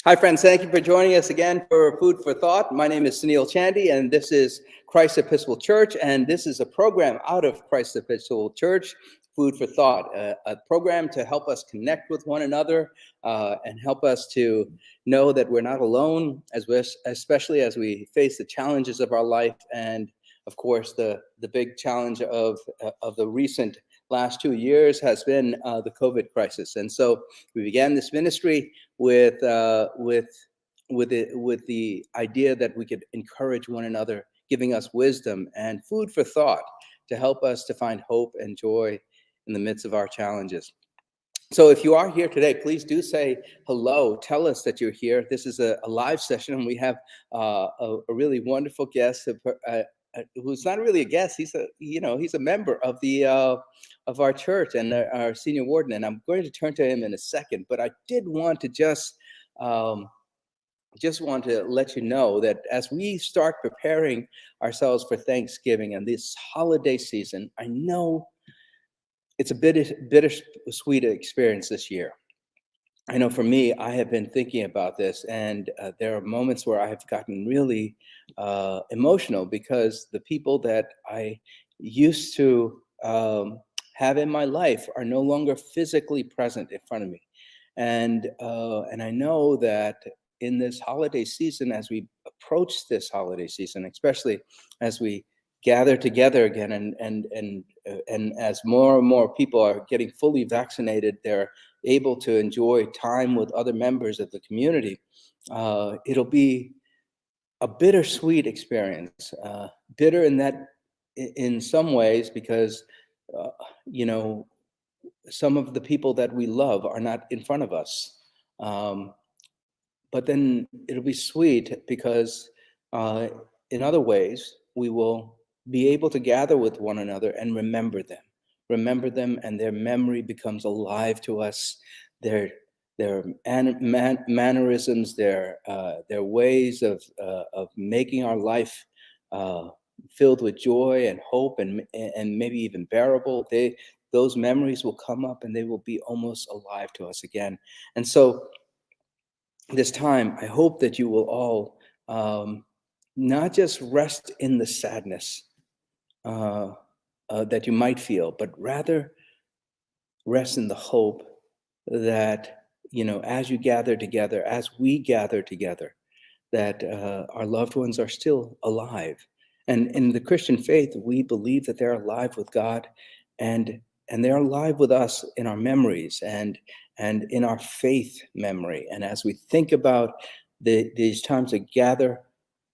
Hi, friends. Thank you for joining us again for Food for Thought. My name is Sunil Chandy, and this is Christ Episcopal Church, and this is a program out of Christ Episcopal Church, Food for Thought, a program to help us connect with one another and help us to know that we're not alone, especially as we face the challenges of our life, and of course, the big challenge of the recent last 2 years has been the COVID crisis. And so we began this ministry with the idea that we could encourage one another, giving us wisdom and food for thought to help us to find hope and joy in the midst of our challenges. So if you are here today, please do say hello. Tell us that you're here. This is a live session, and we have a really wonderful guest who's not really a guest. He's a member of the of our church and our senior warden. And I'm going to turn to him in a second. But I did want to just want to let you know that as we start preparing ourselves for Thanksgiving and this holiday season, I know it's a bittersweet experience this year. I know for me, I have been thinking about this, and there are moments where I have gotten really emotional because the people that I used to have in my life are no longer physically present in front of me. And I know that in this holiday season, as we approach this holiday season, especially as we gather together again, and as more and more people are getting fully vaccinated, they're able to enjoy time with other members of the community. It'll be a bittersweet experience, bitter in some ways because uh, you know some of the people that we love are not in front of us. But then it'll be sweet because uh, in other ways we will be able to gather with one another and remember them, and their memory becomes alive to us. Their mannerisms, their ways of making our life filled with joy and hope, and maybe even bearable. Those memories will come up and they will be almost alive to us again. And so this time, I hope that you will all not just rest in the sadness that you might feel, but rather rest in the hope that, as you gather together, as we gather together, that our loved ones are still alive. And in the Christian faith, we believe that they're alive with God, and they're alive with us in our memories and in our faith memory. And as we think about these times that gather,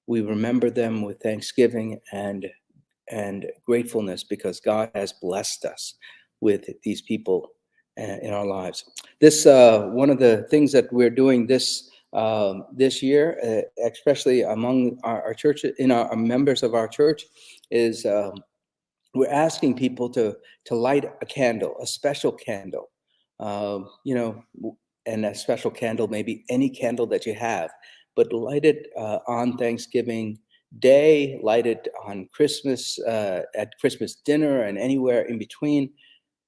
we remember them with thanksgiving and gratefulness because God has blessed us with these people in our lives. This one of the things that we're doing this year, especially among our church, in our members of our church, is we're asking people to light a candle, a special candle, and a special candle, maybe any candle that you have, but light it on Thanksgiving Day, light it on Christmas, at Christmas dinner, and anywhere in between,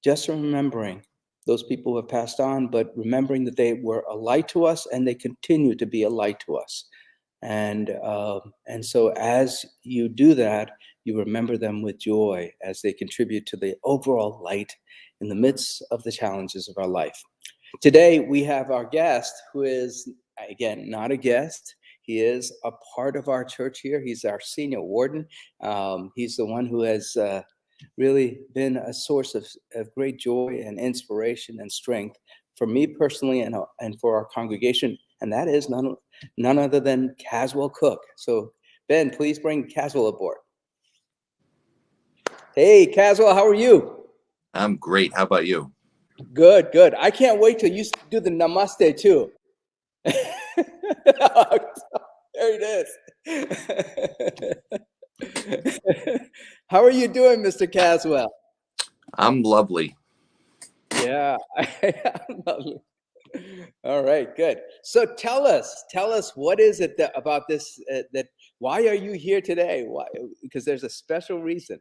just remembering those people who have passed on, but remembering that they were a light to us and they continue to be a light to us. And so as you do that, you remember them with joy as they contribute to the overall light in the midst of the challenges of our life. Today, we have our guest who is, again, not a guest. He is a part of our church here. He's our senior warden. He's the one who has really been a source of great joy and inspiration and strength for me personally and for our congregation. And that is none other than Caswell Cooke. So, Ben, please bring Caswell aboard. Hey, Caswell, how are you? I'm great. How about you? Good, good. I can't wait till you do the namaste too. There it is. How are you doing, Mr. Caswell? I'm lovely. Yeah, lovely. All right, good. So tell us what is it about this that why are you here today? Why? Because there's a special reason.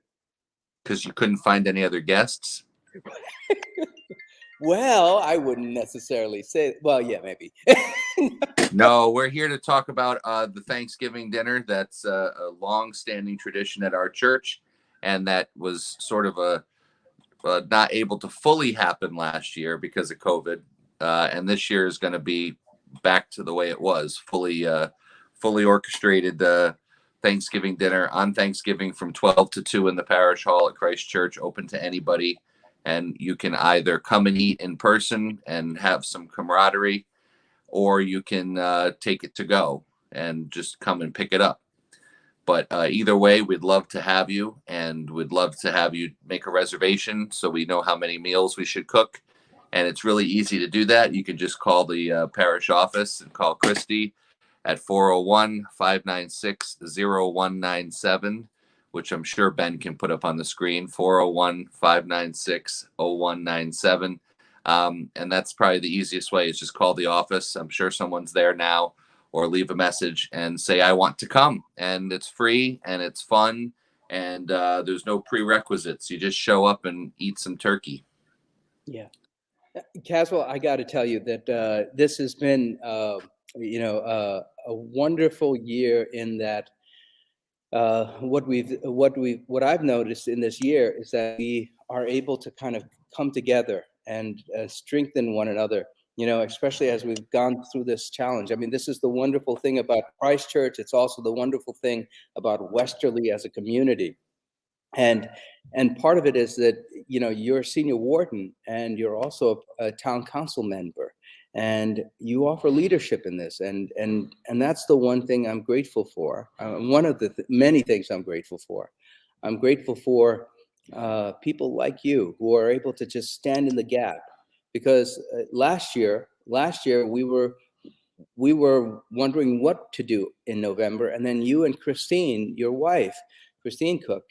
Because you couldn't find any other guests? Well, I wouldn't necessarily say. Well, yeah, maybe. No, we're here to talk about the Thanksgiving dinner. That's a long-standing tradition at our church, and that was sort of not able to fully happen last year because of COVID. And this year is going to be back to the way it was, fully orchestrated Thanksgiving dinner on Thanksgiving from 12 to 2 in the parish hall at Christ Church, open to anybody. And you can either come and eat in person and have some camaraderie, or you can take it to go and just come and pick it up. But either way, we'd love to have you, and we'd love to have you make a reservation so we know how many meals we should cook. And it's really easy to do that. You can just call the parish office and call Christy at 401-596-0197, which I'm sure Ben can put up on the screen, 401-596-0197. And that's probably the easiest way, is just call the office. I'm sure someone's there now, or leave a message and say, I want to come. And it's free and it's fun. And there's no prerequisites. You just show up and eat some turkey. Yeah. Caswell, I got to tell you that this has been, a wonderful year in that what I've noticed in this year is that we are able to kind of come together and strengthen one another, especially as we've gone through this challenge. I mean, this is the wonderful thing about Christ Church. It's also the wonderful thing about Westerly as a community. And part of it is that, you're a senior warden and you're also a town council member, and you offer leadership in this. And that's the one thing I'm grateful for. One of the many things I'm grateful for. I'm grateful for people like you who are able to just stand in the gap, because last year we were wondering what to do in November, and then you and Christine, your wife, Christine Cooke,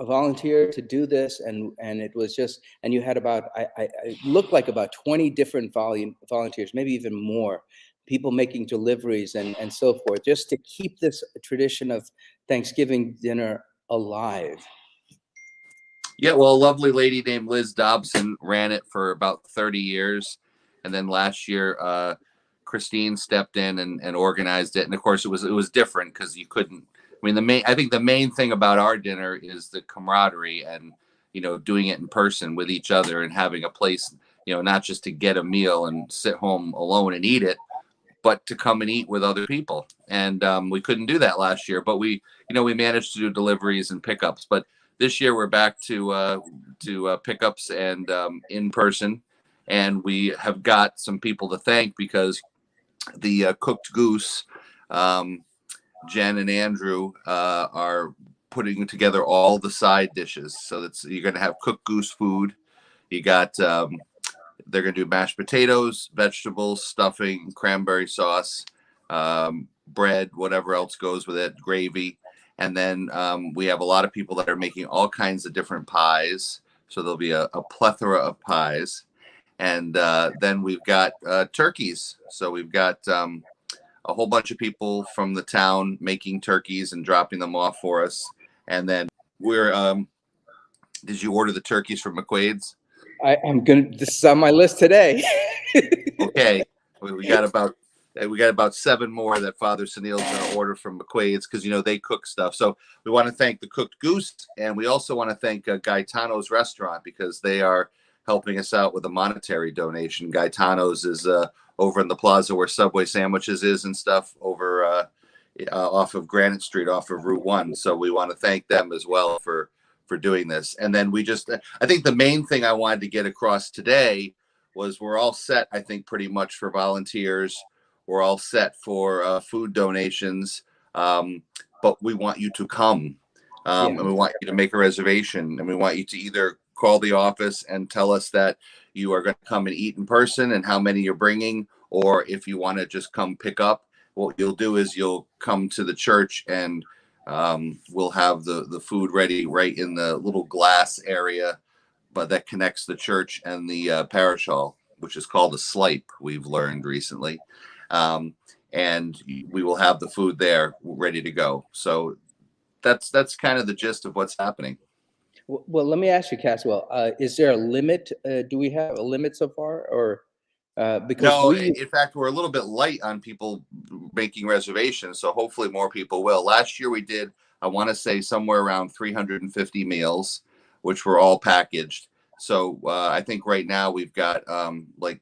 volunteered to do this, and it was just, and you had about, I looked like about 20 different volunteers, maybe even more, people making deliveries and so forth, just to keep this tradition of Thanksgiving dinner alive. Yeah, well, a lovely lady named Liz Dobson ran it for about 30 years. And then last year, Christine stepped in and organized it. And of course, it was different because you couldn't. I mean, I think the main thing about our dinner is the camaraderie and, doing it in person with each other and having a place, not just to get a meal and sit home alone and eat it, but to come and eat with other people. And we couldn't do that last year, but we managed to do deliveries and pickups. But this year we're back to pickups and in person. And we have got some people to thank, because the cooked goose, Jen and Andrew are putting together all the side dishes. So you're going to have cooked goose food. You got, they're going to do mashed potatoes, vegetables, stuffing, cranberry sauce, bread, whatever else goes with it, gravy. And then we have a lot of people that are making all kinds of different pies. So there'll be a plethora of pies. And then we've got turkeys. So we've got a whole bunch of people from the town making turkeys and dropping them off for us. And then did you order the turkeys from McQuaid's? This is on my list today. Okay. We got about 7 more that Father Sunil's going to order from McQuaid's, because, they cook stuff. So we want to thank the Cooked Goose. And we also want to thank Gaetano's Restaurant, because they are helping us out with a monetary donation. Gaetano's is over in the plaza where Subway Sandwiches is and stuff, over off of Granite Street, off of Route 1. So we want to thank them as well for doing this. And then I think the main thing I wanted to get across today was we're all set, I think, pretty much for volunteers. We're all set for food donations, but we want you to come, and we want you to make a reservation, and we want you to either call the office and tell us that you are going to come and eat in person and how many you're bringing, or if you want to just come pick up, what you'll do is you'll come to the church, and we'll have the food ready right in the little glass area, but that connects the church and the parish hall, which is called a slipe, we've learned recently. And we will have the food there ready to go. So that's kind of the gist of what's happening. Well, let me ask you, Caswell, is there a limit? Do we have a limit so far, or because No, we, in fact, we're a little bit light on people making reservations, so hopefully more people will. Last year we did, I want to say, somewhere around 350 meals, which were all packaged. So I think right now we've got like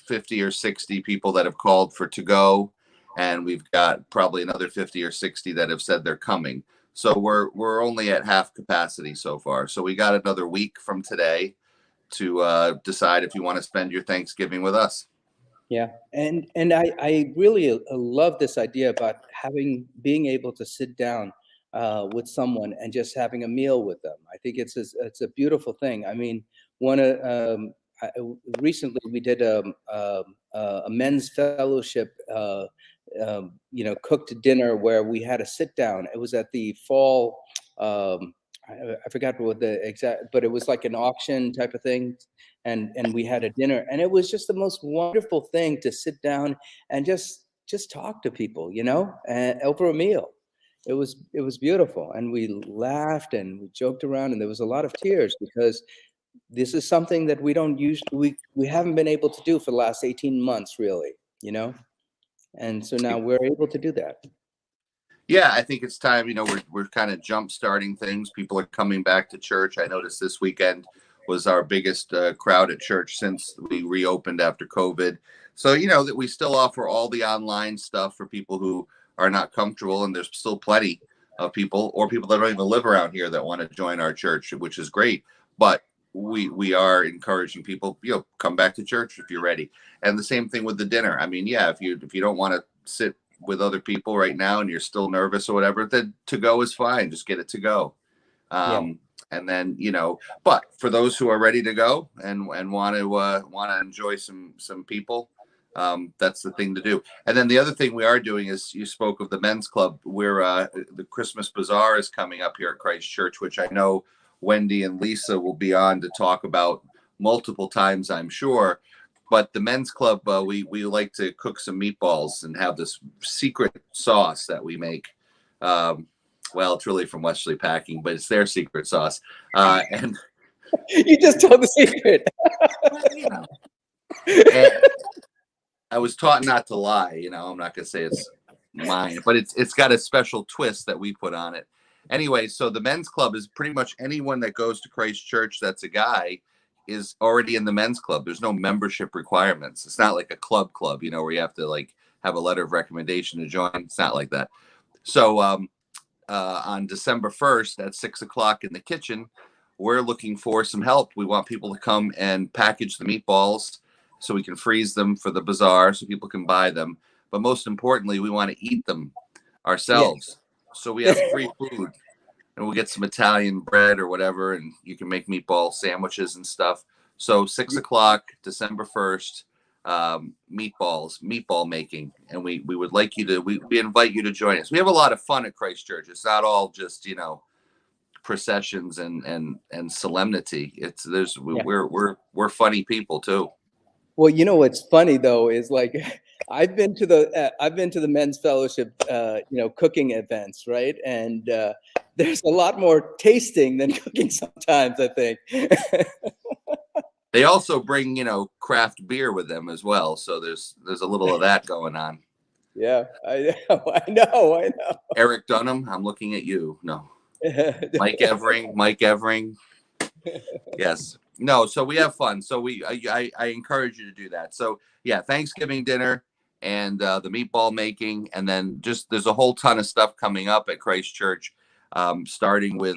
50 or 60 people that have called for to go, and we've got probably another 50 or 60 that have said they're coming. So we're only at half capacity so far. So we got another week from today to decide if you want to spend your Thanksgiving with us. yeah, and I really love this idea about being able to sit down with someone and just having a meal with them. I think it's a beautiful thing. I mean, one recently we did a men's fellowship, cooked dinner where we had a sit down. It was at the fall. I forgot what the exact, but it was like an auction type of thing, and we had a dinner, and it was just the most wonderful thing to sit down and just talk to people, and over a meal. It was beautiful, and we laughed and we joked around, and there was a lot of tears because this is something that we don't use we haven't been able to do for the last 18 months really, and so now we're able to do that. Yeah, I think it's time. We're kind of jump starting things. People are coming back to church. I noticed this weekend was our biggest crowd at church since we reopened after COVID. So that we still offer all the online stuff for people who are not comfortable, and there's still plenty of people or people that don't even live around here that want to join our church, which is great. But we are encouraging people, come back to church if you're ready. And the same thing with the dinner. I mean, yeah, if you don't want to sit with other people right now and you're still nervous or whatever, then to go is fine. Just get it to go. Yeah, And then, but for those who are ready to go and want to enjoy some people, that's the thing to do. And then the other thing we are doing is, you spoke of the men's club, where the Christmas Bazaar is coming up here at Christ Church, which I know Wendy and Lisa will be on to talk about multiple times, I'm sure. But the men's club, we like to cook some meatballs and have this secret sauce that we make. Well, it's really from Wesley Packing, but it's their secret sauce. And you just told the secret. and I was taught not to lie. I'm not gonna say it's mine, but it's got a special twist that we put on it. Anyway, so the men's club is pretty much anyone that goes to Christ Church that's a guy is already in the men's club. There's no membership requirements. It's not like a club, where you have to like have a letter of recommendation to join. It's not like that. So on December 1st at 6 o'clock in the kitchen, we're looking for some help. We want people to come and package the meatballs so we can freeze them for the bazaar so people can buy them. But most importantly, we want to eat them ourselves. Yes. So we have free food, and we'll get some Italian bread or whatever, and you can make meatball sandwiches and stuff. So 6 o'clock, December 1st, meatball making. And we would like you to, we invite you to join us. We have a lot of fun at Christ Church. It's not all just, processions and solemnity. We're funny people too. Well, what's funny though is like I've been to the men's fellowship, cooking events, right? And there's a lot more tasting than cooking sometimes, I think. They also bring, craft beer with them as well. So there's a little of that going on. Yeah, I know. Eric Dunham, I'm looking at you. No. Mike Evering. Yes. No, so we have fun. So I encourage you to do that. So yeah, Thanksgiving dinner and the meatball making, and then there's a whole ton of stuff coming up at Christ Church, starting with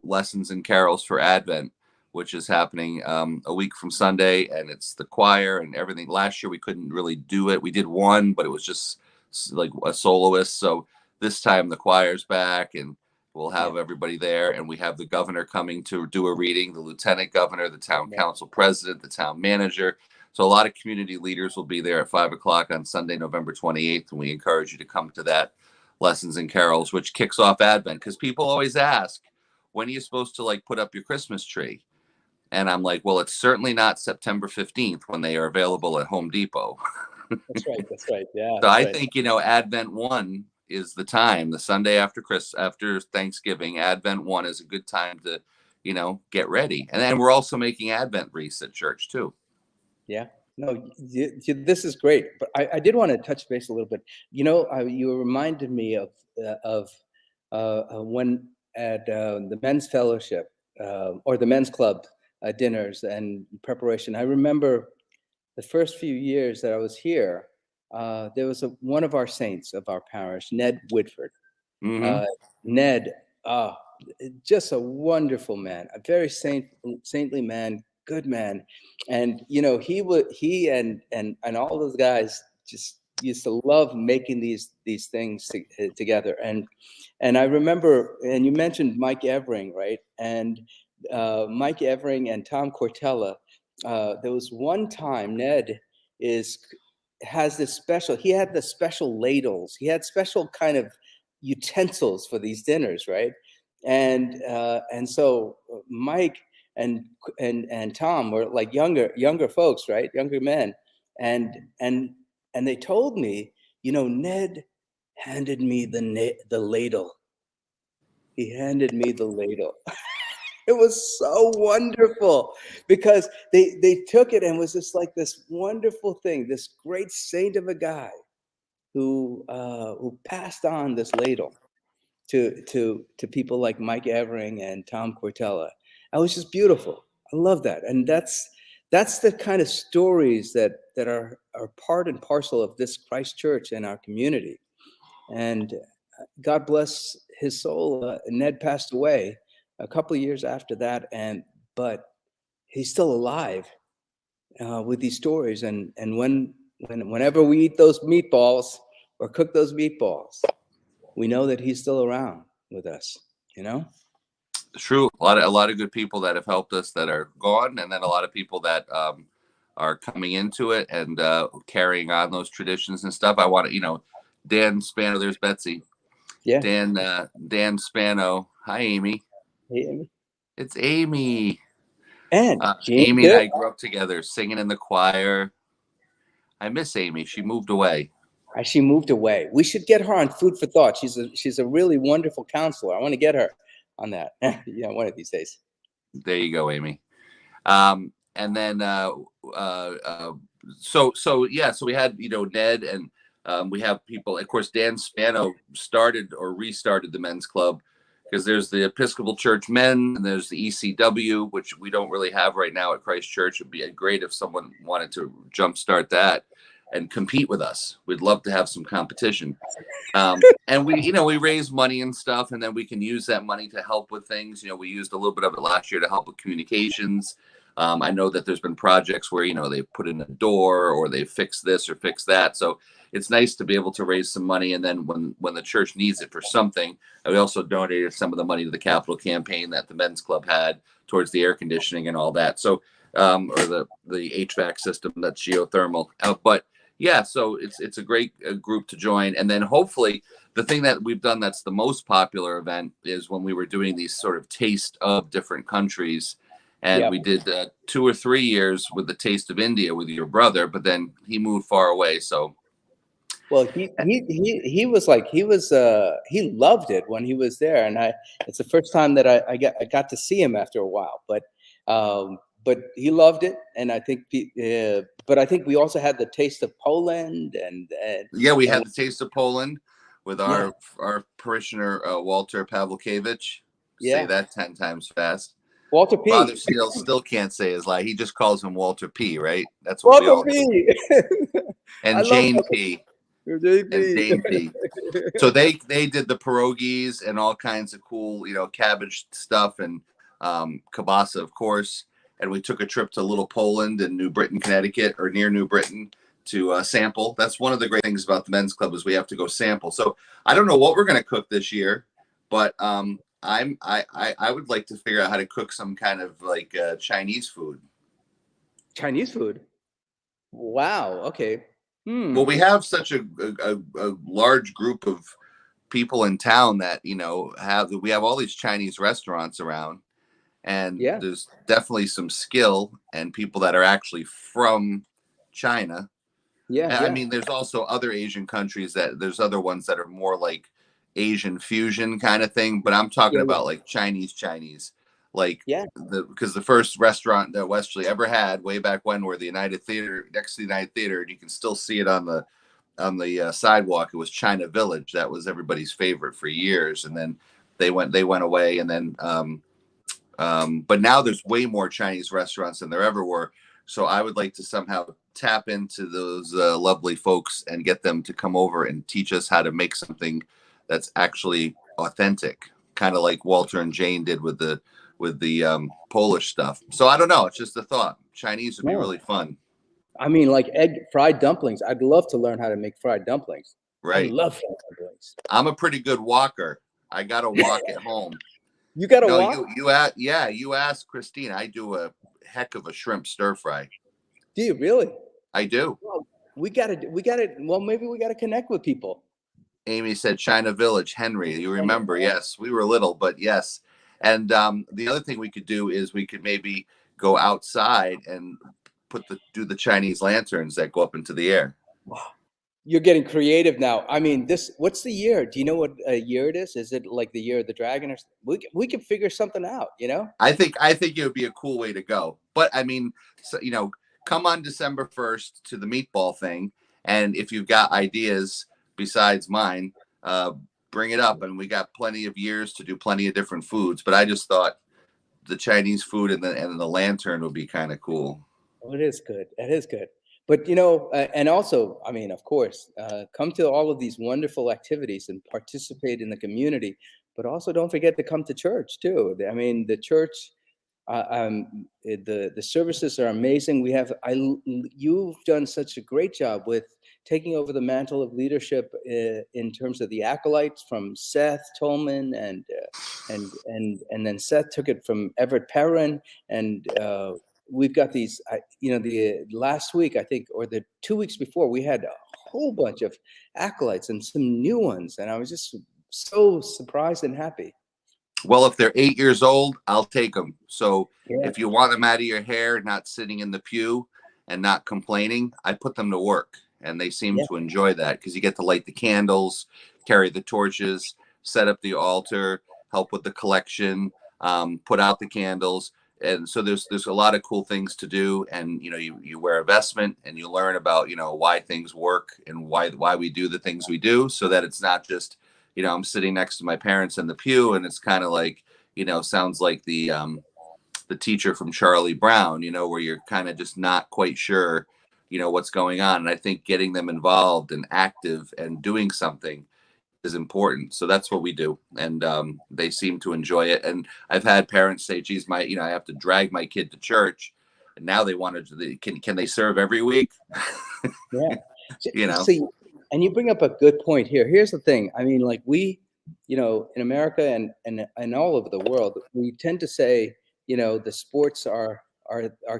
lessons and carols for Advent, which is happening a week from Sunday, and it's the choir and everything. Last year we couldn't really do it. We did one, but it was just like a soloist. So this time the choir's back, and we'll have everybody there, and we have the governor coming to do a reading, the lieutenant governor, the town council president, the town manager. So a lot of community leaders will be there at 5 o'clock on Sunday, November 28th. And we encourage you to come to that Lessons and Carols, which kicks off Advent, because people always ask, when are you supposed to put up your Christmas tree? And I'm like, well, it's certainly not September 15th when they are available at Home Depot. That's right. Yeah. So I think, Advent 1 is the time, the Sunday after Thanksgiving. Advent 1 is a good time to, get ready. And then we're also making Advent wreaths at church too. Yeah. No, this is great, but I did want to touch base a little bit. You reminded me of when at the men's fellowship or the men's club dinners and preparation. I remember the first few years that I was here. There was one of our saints of our parish, Ned Whitford. Mm-hmm. Uh, Ned, uh, just a wonderful man, a very saintly man, good man, and he and all those guys just used to love making these things together. And I remember, and you mentioned Mike Evering, right? And Mike Evering and Tom Cortella. There was one time Ned is has this special. He had the special ladles. He had special kind of utensils for these dinners, right? And so Mike and Tom were like younger folks, right? Younger men, and and and they told me, Ned handed me the ladle. He handed me the ladle. It was so wonderful because they took it and was just like this wonderful thing, this great saint of a guy who passed on this ladle to people like Mike Evering and Tom Cortella. It was just beautiful. I love that, and that's the kind of stories that are part and parcel of this Christ Church and our community. And God bless his soul. Ned passed away a couple of years after that, but he's still alive with these stories. And whenever we eat those meatballs or cook those meatballs, we know that he's still around with us, True. A lot of good people that have helped us that are gone, and then a lot of people that are coming into it and carrying on those traditions and stuff. I want to, Dan Spano. There's Betsy. Yeah. Dan Spano. Hi, Amy. Hey, Amy. It's Amy. And Amy and I grew up together, singing in the choir. I miss Amy. She moved away. She moved away. We should get her on Food for Thought. She's a really wonderful counselor. I want to get her on that. Yeah, one of these days. There you go, Amy. And then so we had Ned, and we have people. Of course, Dan Spano started or restarted the men's club, because there's the Episcopal Church men and there's the ECW, which we don't really have right now at Christ Church. It'd be great if someone wanted to jumpstart that and compete with us. We'd love to have some competition. And we raise money and stuff, and then we can use that money to help with things. We used a little bit of it last year to help with communications. I know that there's been projects where, they put in a door or they fix this or fix that. So it's nice to be able to raise some money. And then when the church needs it for something, we also donated some of the money to the capital campaign that the men's club had towards the air conditioning and all that. So, or the HVAC system that's geothermal. But yeah, so it's a great group to join. And then hopefully the thing that we've done that's the most popular event is when we were doing these sort of taste of different countries. And we did 2 or 3 years with the Taste of India with your brother, but then he moved far away. So, well, he loved it when he was there, and it's the first time that I got to see him after a while. But he loved it, and I think but I think we also had the Taste of Poland, and we had the Taste of Poland with our parishioner Walter Pavlikevich. Say that 10 times fast. Walter P. Father still can't say his lie. He just calls him Walter P. Right? That's what Walter P. And Jane P. And Jane P. So they did the pierogies and all kinds of cool, cabbage stuff and kielbasa, of course. And we took a trip to Little Poland in New Britain, Connecticut, or near New Britain, to sample. That's one of the great things about the men's club is we have to go sample. So I don't know what we're going to cook this year, but I would like to figure out how to cook some kind of like Chinese food. Chinese food? Wow. Okay. Well, we have such a large group of people in town that we have all these Chinese restaurants around, and there's definitely some skill and people that are actually from China. I mean, there's also other Asian countries there's other ones that are more like Asian fusion kind of thing, but I'm talking about like Chinese. Like Yeah. because the first restaurant that Westerly ever had way back when were the United Theater, next to the United Theater, and you can still see it on the sidewalk. It was China Village. That was everybody's favorite for years, and then they went away, and then but now there's way more Chinese restaurants than there ever were. So I would like to somehow tap into those lovely folks and get them to come over and teach us how to make something that's actually authentic, kind of like Walter and Jane did with the Polish stuff. So I don't know. It's just a thought. Chinese would be No. really fun. I mean, like fried dumplings. I'd love to learn how to make fried dumplings. I Right. love fried dumplings. I'm a pretty good walker. I got to walk at home. You got to No, walk? you ask Christine. I do a heck of a shrimp stir fry. Do you really? I do. Well, we gotta. Well, maybe we gotta connect with people. Amy said China Village, Henry. You remember? Yes, we were little, but yes. And the other thing we could do is we could maybe go outside and do the Chinese lanterns that go up into the air. Wow. You're getting creative now. I mean, what's the year? Do you know what year it is? Is it like the year of the dragon, or we can figure something out, you know? I think it would be a cool way to go. But I mean, so, come on December 1st to the meatball thing, and if you've got ideas besides mine, bring it up. And we got plenty of years to do plenty of different foods. But I just thought the Chinese food and the lantern would be kind of cool. Oh, it is good. It is good. But and also, I mean, of course, come to all of these wonderful activities and participate in the community. But also, don't forget to come to church too. I mean, the church, the services are amazing. You've done such a great job with taking over the mantle of leadership in terms of the acolytes from Seth Tolman, and then Seth took it from Everett Perrin, and we've got these, the last week, I think, or the 2 weeks before, we had a whole bunch of acolytes and some new ones. And I was just so surprised and happy. Well, if they're 8 years old, I'll take them. So Yeah. if you want them out of your hair, not sitting in the pew and not complaining, I put them to work. And they seem to enjoy that because you get to light the candles, carry the torches, set up the altar, help with the collection, put out the candles. And so there's a lot of cool things to do. And, you wear a vestment and you learn about, why things work and why we do the things we do, so that it's not just, I'm sitting next to my parents in the pew and it's kind of like, sounds like the teacher from Charlie Brown, where you're kind of just not quite sure, what's going on. And I think getting them involved and active and doing something is important. So that's what we do. And they seem to enjoy it. And I've had parents say, geez, I have to drag my kid to church. And now they want to, can they serve every week? Yeah. See, and you bring up a good point here. Here's the thing. I mean, like in America and all over the world, we tend to say, the sports are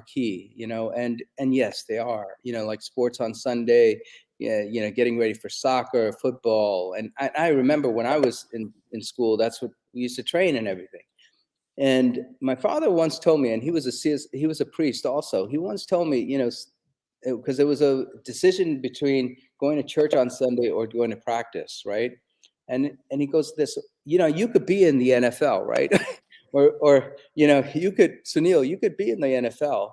key, and yes, they are, like sports on Sunday, getting ready for soccer, football. And I remember when I was in school, that's what we used to train and everything. And my father once told me, and he was a priest also. He once told me, because there was a decision between going to church on Sunday or going to practice, right? And he goes, you could be in the NFL, right? or you could, Sunil, you could be in the NFL,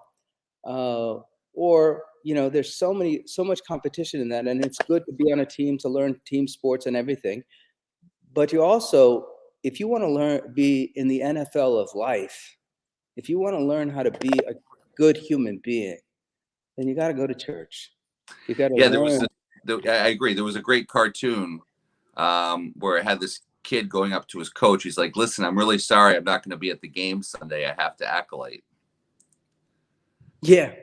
or there's so much competition in that, and it's good to be on a team to learn team sports and everything. But you also, if you want to be in the NFL of life, if you want to learn how to be a good human being, then you got to go to church. You got to learn. I agree. There was a great cartoon where it had this kid going up to his coach. He's like, listen, I'm really sorry. I'm not going to be at the game Sunday. I have to acolyte. Yeah.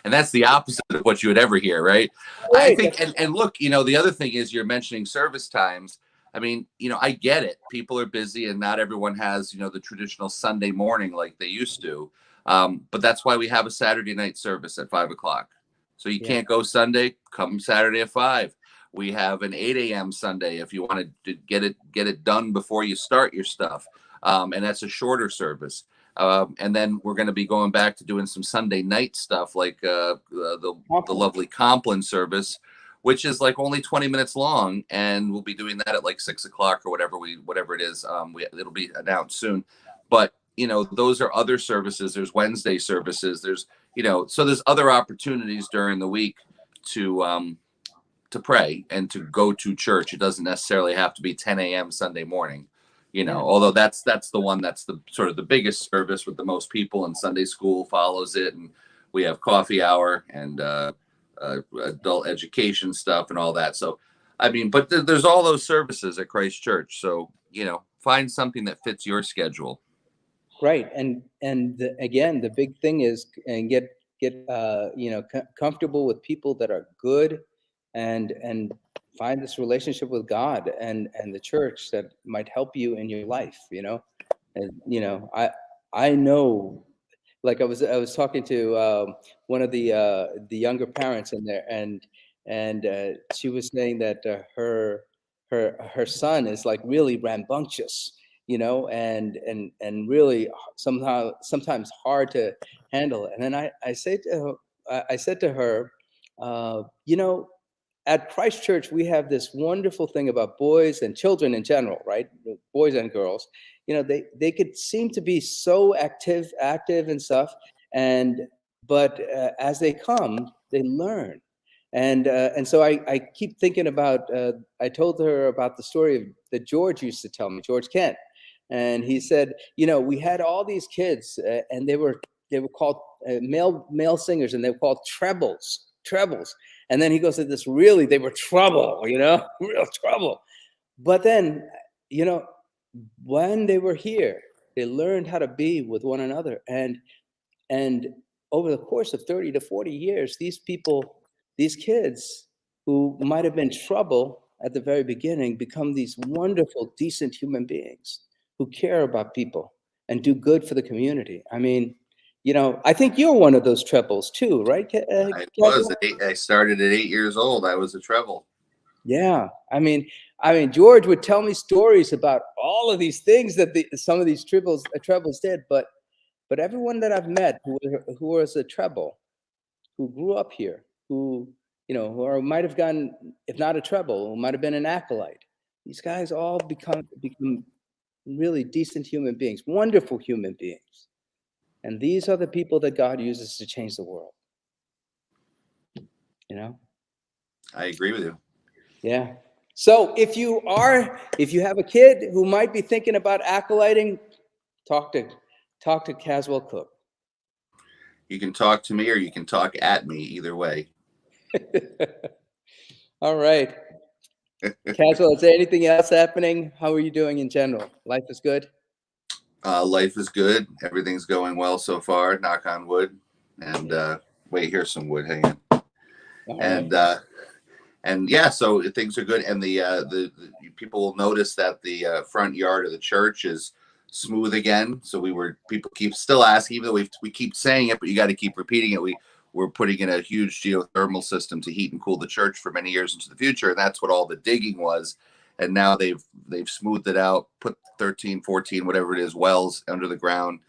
And that's the opposite of what you would ever hear, right? I think, and look, the other thing is you're mentioning service times. I mean, I get it. People are busy and not everyone has, the traditional Sunday morning like they used to. But that's why we have a Saturday night service at 5:00. So you can't go Sunday, come Saturday at 5. We have an 8 a.m. Sunday if you want to get it done before you start your stuff. And that's a shorter service. And then we're going to be going back to doing some Sunday night stuff like the lovely Compline service, which is like only 20 minutes long. And we'll be doing that at like 6:00 or whatever it is. It'll be announced soon. But, those are other services. There's Wednesday services. There's, so there's other opportunities during the week to pray and to go to church. It doesn't necessarily have to be 10 a.m. Sunday morning, Yeah. although that's the one that's the sort of the biggest service with the most people, and Sunday school follows it. And we have coffee hour and adult education stuff and all that. So, I mean, but there's all those services at Christ Church. So, find something that fits your schedule. Right. Again, the big thing is, and get comfortable with people that are good, and find this relationship with God and the church that might help you in your life, and I know, like I was talking to one of the younger parents in there, and she was saying that her son is like really rambunctious, and really sometimes hard to handle. And then I said to her, at Christ Church, we have this wonderful thing about boys and children in general, right? Boys and girls, they could seem to be so active and stuff, but as they come, they learn. And so I keep thinking about. I told her about the story that George used to tell me, George Kent, and he said, we had all these kids, and they were called male singers, and they were called trebles. And then he goes to this, really, they were trouble, real trouble. But then, when they were here, they learned how to be with one another. And over the course of 30 to 40 years, these kids who might have been trouble at the very beginning become these wonderful, decent human beings who care about people and do good for the community. I mean, I think you're one of those trebles too, right? I started at 8 years old. I was a treble. Yeah. I mean, George would tell me stories about all of these things that some of these trebles did, but everyone that I've met who was a treble, who grew up here, who might have gone, if not a treble, who might have been an acolyte. These guys all become really decent human beings, wonderful human beings. And these are the people that God uses to change the world. I agree with you. Yeah. So if you have a kid who might be thinking about acolyting, talk to Caswell Cooke. You can talk to me or you can talk at me, either way. All right. Caswell, is there anything else happening? How are you doing in general? Life is good? Life is good. Everything's going well so far, knock on wood. And wait, here's some wood. Hang on. And yeah, so things are good. And the people will notice that the front yard of the church is smooth again. So people keep still asking, even though we keep saying it, but you got to keep repeating it. We're putting in a huge geothermal system to heat and cool the church for many years into the future. And that's what all the digging was. And now they've smoothed it out, put 13, 14, whatever it is, wells under the ground.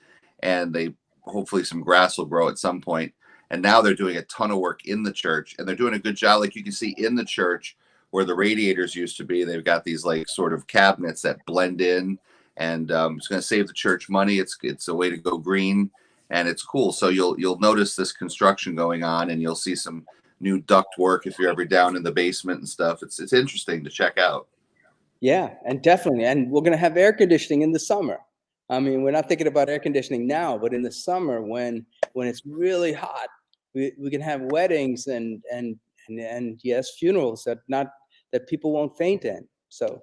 And hopefully some grass will grow at some point. And now they're doing a ton of work in the church, and they're doing a good job. Like you can see in the church where the radiators used to be, they've got these like sort of cabinets that blend in, and it's going to save the church money. It's a way to go green, and it's cool. So you'll notice this construction going on, and you'll see some new duct work if you're ever down in the basement and stuff. It's interesting to check out. Yeah, and definitely. And we're going to have air conditioning in the summer. I mean, we're not thinking about air conditioning now, but in the summer when it's really hot, we can have weddings and yes, funerals that people won't faint in. So,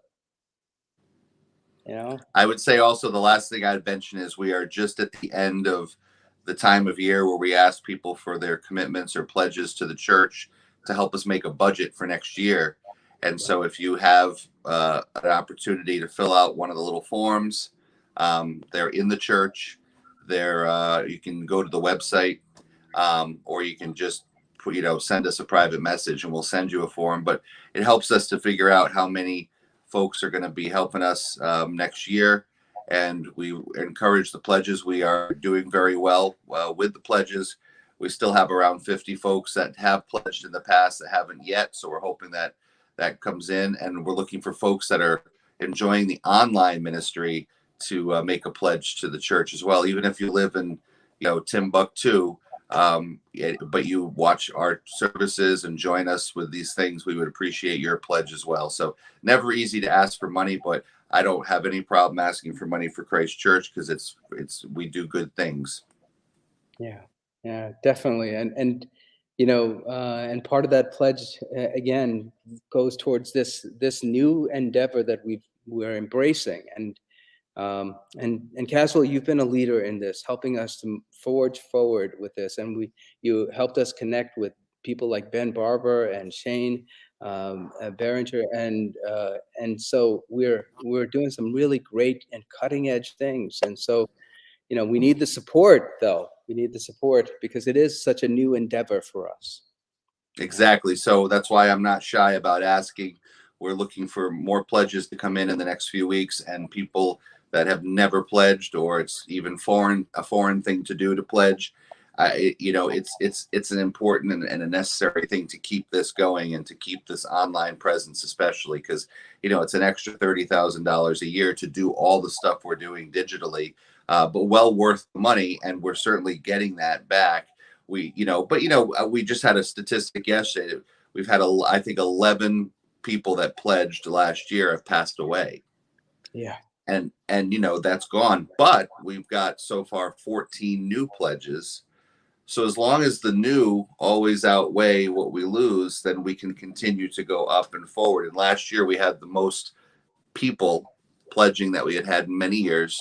I would say also the last thing I'd mention is we are just at the end of the time of year where we ask people for their commitments or pledges to the church to help us make a budget for next year. And so if you have an opportunity to fill out one of the little forms, they're in the church. You can go to the website, or you can just send us a private message and we'll send you a form. But it helps us to figure out how many folks are going to be helping us next year. And we encourage the pledges. We are doing very well with the pledges. We still have around 50 folks that have pledged in the past that haven't yet. So we're hoping that comes in, and we're looking for folks that are enjoying the online ministry make a pledge to the church as well, even if you live in, Timbuktu. But you watch our services and join us with these things, we would appreciate your pledge as well. So never easy to ask for money, but I don't have any problem asking for money for Christ Church, because we do good things. Yeah, definitely. And part of that pledge, again, goes towards this new endeavor that we're embracing. And Caswell, you've been a leader in this, helping us to forge forward with this. And you helped us connect with people like Ben Barber and Shane Behringer, and so we're doing some really great and cutting edge things. And so, we need the support, though. We need the support because it is such a new endeavor for us. Exactly. So that's why I'm not shy about asking. We're looking for more pledges to come in the next few weeks, and people that have never pledged, or it's even a foreign thing to do to pledge. It's an important and a necessary thing to keep this going and to keep this online presence, especially because, it's an extra $30,000 a year to do all the stuff we're doing digitally, but well worth the money. And we're certainly getting that back. We just had a statistic yesterday. We've had, I think, 11 people that pledged last year have passed away. Yeah. And that's gone. But we've got so far 14 new pledges. So as long as the new always outweigh what we lose, then we can continue to go up and forward. And last year we had the most people pledging that we had in many years.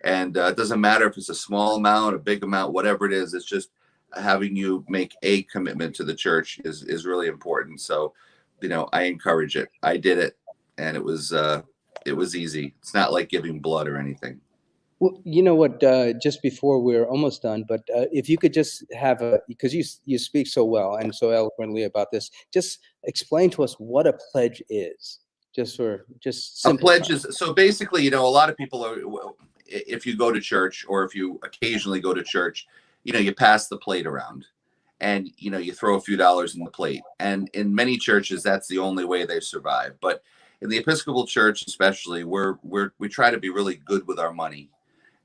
And it doesn't matter if it's a small amount, a big amount, whatever it is. It's just having you make a commitment to the church is really important. So, I encourage it. I did it, and it was easy. It's not like giving blood or anything. Well, you know what? Just before we're almost done, but if you could just because you speak so well and so eloquently about this, just explain to us what a pledge is, just simple. A pledge is, so basically, a lot of people are, if you go to church, or if you occasionally go to church, you pass the plate around, and you throw a few dollars in the plate. And in many churches, that's the only way they survive. But in the Episcopal Church, especially, we try to be really good with our money.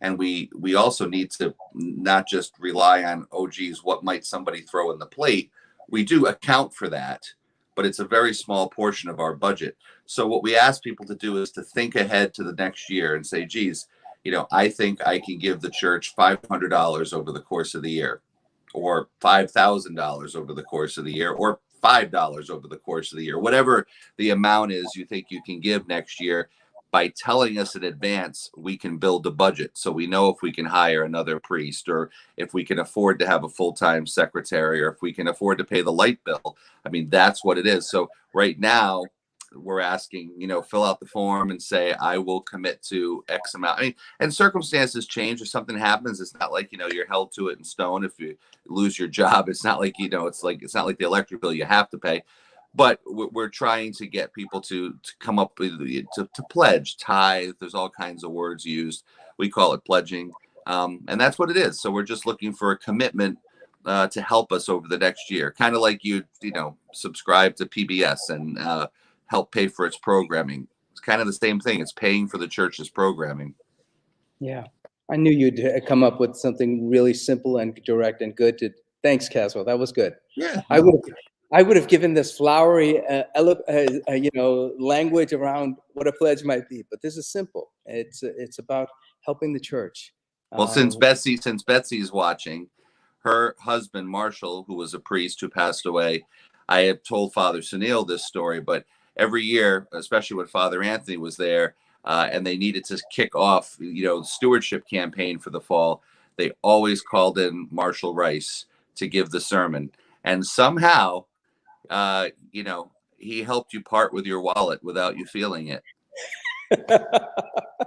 And we also need to not just rely on, oh, geez, what might somebody throw in the plate? We do account for that, but it's a very small portion of our budget. So what we ask people to do is to think ahead to the next year and say, geez, I think I can give the church $500 over the course of the year, or $5,000 over the course of the year, or $5 over the course of the year, whatever the amount is you think you can give next year. By telling us in advance, we can build a budget. So we know if we can hire another priest, or if we can afford to have a full-time secretary, or if we can afford to pay the light bill. I mean, that's what it is. So right now we're asking, fill out the form and say, I will commit to X amount. I mean, and circumstances change. If something happens, it's not like, you're held to it in stone. If you lose your job, it's not like, it's not like the electric bill you have to pay. But we're trying to get people to come up with to pledge, tithe. There's all kinds of words used. We call it pledging, and that's what it is. So we're just looking for a commitment to help us over the next year, kind of like you subscribe to PBS and help pay for its programming. It's kind of the same thing. It's paying for the church's programming. Yeah, I knew you'd come up with something really simple and direct and good. Thanks, Caswell. That was good. Yeah, I would have given this flowery, language around what a pledge might be, but this is simple. It's about helping the church. Well, since Betsy's watching, her husband Marshall, who was a priest who passed away, I have told Father Sunil this story, but every year, especially when Father Anthony was there, and they needed to kick off, stewardship campaign for the fall, they always called in Marshall Rice to give the sermon, and somehow. He helped you part with your wallet without you feeling it.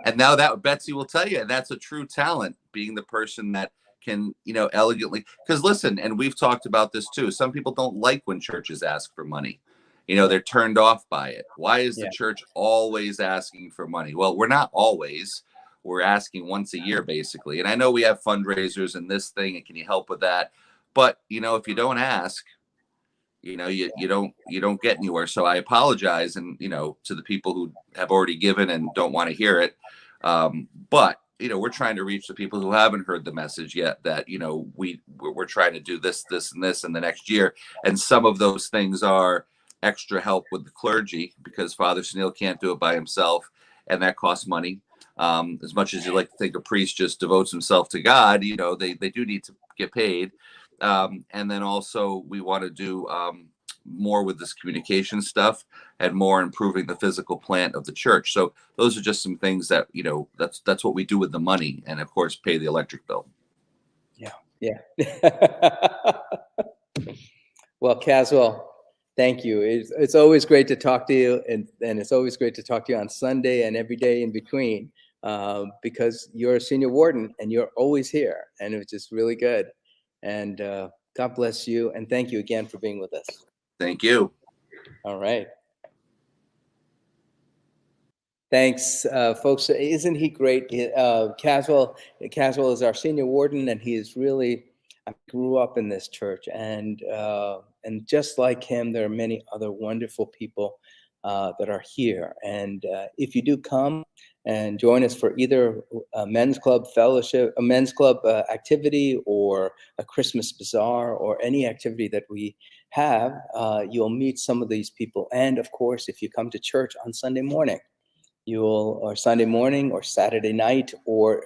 And now that Betsy will tell you, and that's a true talent, being the person that can, elegantly, because listen, and we've talked about this too. Some people don't like when churches ask for money. They're turned off by it. Why is the church always asking for money? Well, we're not always. We're asking once a year, basically. And I know we have fundraisers and this thing, and can you help with that? But, if you don't ask, you don't get anywhere. So I apologize, and to the people who have already given and don't want to hear it, But we're trying to reach the people who haven't heard the message yet, that we're trying to do this, and this in the next year. And some of those things are extra help with the clergy, because Father Sunil can't do it by himself, and that costs money. As much as you like to think a priest just devotes himself to God, they do need to get paid. And then also we want to do more with this communication stuff, and more improving the physical plant of the church. So those are just some things that, that's what we do with the money, and of course pay the electric bill. Yeah. Well, Caswell, thank you. It's always great to talk to you, and it's always great to talk to you on Sunday and every day in between, because you're a senior warden and you're always here, and it's just really good. And God bless you, and thank you again for being with us. Thank you. All right. Thanks, folks. Isn't he great? Caswell is our senior warden, and he is really, I grew up in this church, and just like him, there are many other wonderful people that are here. And if you do come and join us for either a men's club fellowship, a men's club activity, or a Christmas bazaar, or any activity that we have, you'll meet some of these people. And of course, if you come to church on Sunday morning, or Sunday morning, or Saturday night, or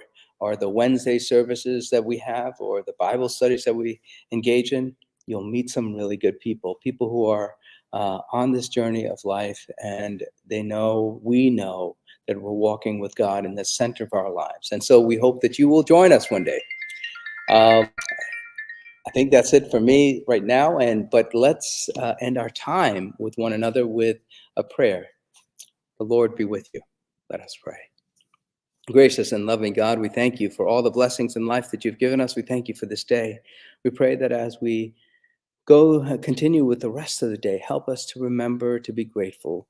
the Wednesday services that we have, or the Bible studies that we engage in, you'll meet some really good people who are on this journey of life, and we know that we're walking with God in the center of our lives. And so we hope that you will join us one day. I think that's it for me right now, but let's end our time with one another with a prayer. The Lord be with you. Let us pray. Gracious and loving God, we thank you for all the blessings in life that you've given us. We thank you for this day. We pray that as we continue with the rest of the day, help us to remember to be grateful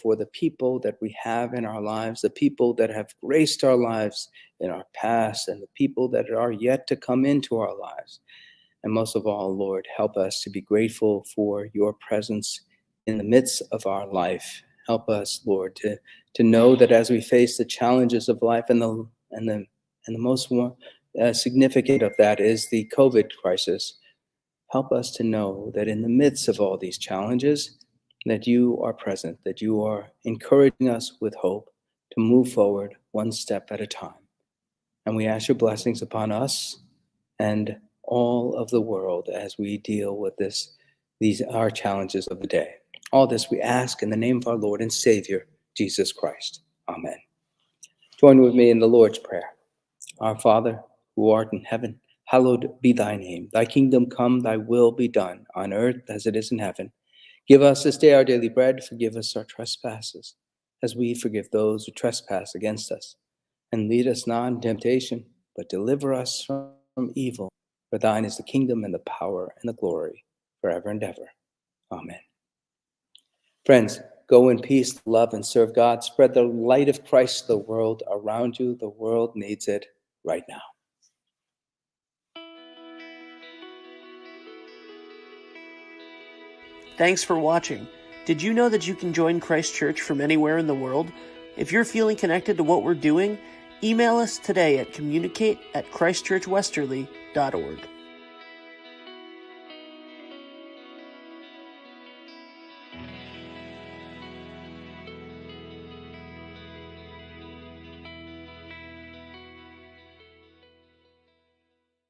for the people that we have in our lives, the people that have graced our lives in our past, and the people that are yet to come into our lives. And most of all, Lord, help us to be grateful for your presence in the midst of our life. Help us, Lord, to know that as we face the challenges of life, and the most significant of that is the COVID crisis, help us to know that in the midst of all these challenges, that you are present, that you are encouraging us with hope to move forward one step at a time. And we ask your blessings upon us and all of the world as we deal with these are challenges of the day. All this we ask in the name of our Lord and Savior, Jesus Christ. Amen. Join with me in the Lord's Prayer. Our Father, who art in heaven, hallowed be thy name. Thy kingdom come, thy will be done, on earth as it is in heaven. Give us this day our daily bread. Forgive us our trespasses, as we forgive those who trespass against us. And lead us not into temptation, but deliver us from evil. For thine is the kingdom, and the power, and the glory, forever and ever. Amen. Friends, go in peace, love, and serve God. Spread the light of Christ to the world around you. The world needs it right now. Thanks for watching. Did you know that you can join Christ Church from anywhere in the world? If you're feeling connected to what we're doing, email us today at communicate@christchurchwesterly.org.